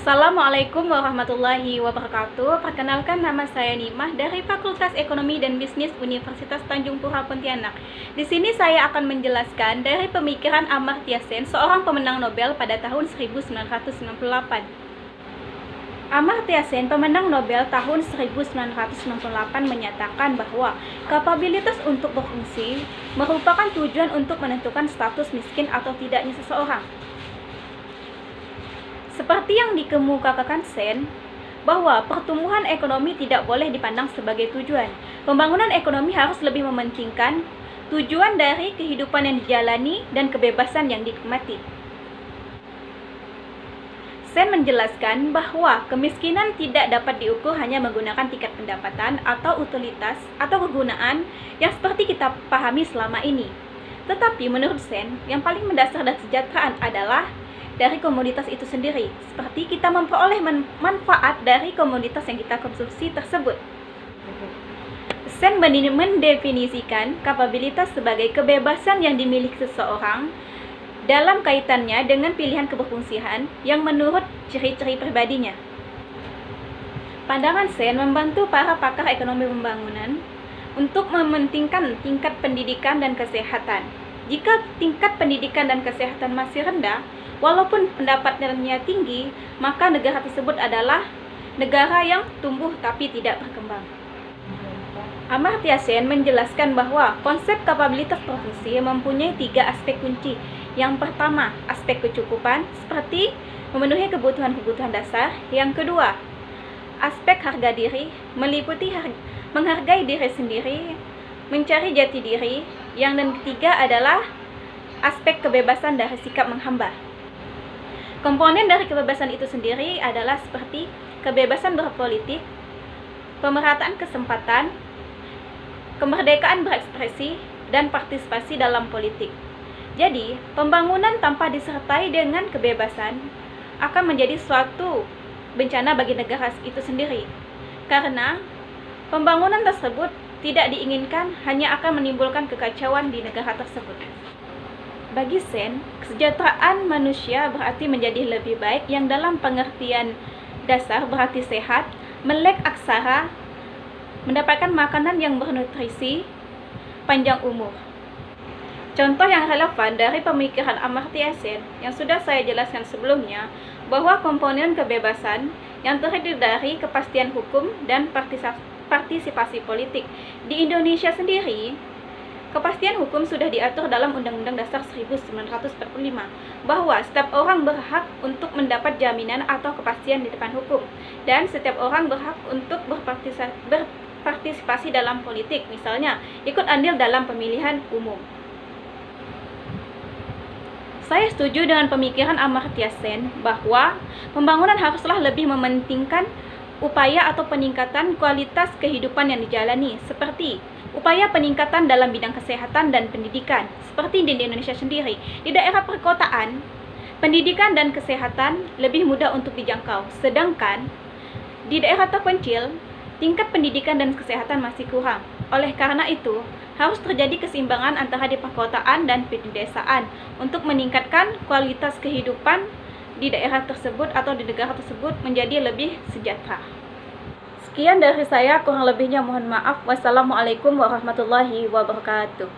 Assalamualaikum warahmatullahi wabarakatuh. Perkenalkan, nama saya Nimah dari Fakultas Ekonomi dan Bisnis Universitas Tanjung Pura Pontianak. Di sini saya akan menjelaskan dari pemikiran Amartya Sen, seorang pemenang Nobel pada tahun 1998. Amartya Sen, pemenang Nobel tahun 1998, menyatakan bahwa kapabilitas untuk berfungsi merupakan tujuan untuk menentukan status miskin atau tidaknya seseorang. Seperti yang dikemukakan Sen, bahwa pertumbuhan ekonomi tidak boleh dipandang sebagai tujuan. Pembangunan ekonomi harus lebih mementingkan tujuan dari kehidupan yang dijalani dan kebebasan yang dinikmati. Sen menjelaskan bahwa kemiskinan tidak dapat diukur hanya menggunakan tingkat pendapatan atau utilitas atau kegunaan yang seperti kita pahami selama ini. Tetapi menurut Sen, yang paling mendasar dan kesejahteraan adalah dari komoditas itu sendiri, seperti kita memperoleh manfaat dari komoditas yang kita konsumsi tersebut. Sen mendefinisikan kapabilitas sebagai kebebasan yang dimiliki seseorang dalam kaitannya dengan pilihan keberfungsian yang menurut ciri-ciri pribadinya. Pandangan Sen membantu para pakar ekonomi pembangunan untuk mementingkan tingkat pendidikan dan kesehatan. Jika tingkat pendidikan dan kesehatan masih rendah, walaupun pendapatannya tinggi, maka negara tersebut adalah negara yang tumbuh tapi tidak berkembang. Amartya Sen menjelaskan bahwa konsep kapabilitas berfungsi mempunyai 3 aspek kunci. Yang pertama, aspek kecukupan, seperti memenuhi kebutuhan-kebutuhan dasar. Yang kedua, aspek harga diri, meliputi menghargai diri sendiri, mencari jati diri. Dan ketiga adalah aspek kebebasan dari sikap menghamba. Komponen dari kebebasan itu sendiri adalah seperti kebebasan berpolitik, pemerataan kesempatan, kemerdekaan berekspresi, dan partisipasi dalam politik. Jadi, pembangunan tanpa disertai dengan kebebasan akan menjadi suatu bencana bagi negara itu sendiri. Karena pembangunan tersebut tidak diinginkan, hanya akan menimbulkan kekacauan di negara tersebut. Bagi Sen, kesejahteraan manusia berarti menjadi lebih baik, yang dalam pengertian dasar berarti sehat, melek aksara, mendapatkan makanan yang bernutrisi, panjang umur. Contoh yang relevan dari pemikiran Amartya Sen yang sudah saya jelaskan sebelumnya, bahwa komponen kebebasan yang terdiri dari kepastian hukum dan partisipasi politik. Di Indonesia sendiri, kepastian hukum sudah diatur dalam Undang-Undang Dasar 1945, bahwa setiap orang berhak untuk mendapat jaminan atau kepastian di depan hukum, dan setiap orang berhak untuk berpartisipasi dalam politik, misalnya ikut andil dalam pemilihan umum. Saya setuju dengan pemikiran Amartya Sen bahwa pembangunan haruslah lebih mementingkan upaya atau peningkatan kualitas kehidupan yang dijalani, seperti upaya peningkatan dalam bidang kesehatan dan pendidikan, seperti di Indonesia sendiri. Di daerah perkotaan, pendidikan dan kesehatan lebih mudah untuk dijangkau, sedangkan di daerah terpencil, tingkat pendidikan dan kesehatan masih kurang. Oleh karena itu, harus terjadi keseimbangan antara di perkotaan dan pedesaan untuk meningkatkan kualitas kehidupan di daerah tersebut atau di negara tersebut menjadi lebih sejahtera. Sekian dari saya, kurang lebihnya mohon maaf. Wassalamualaikum warahmatullahi wabarakatuh.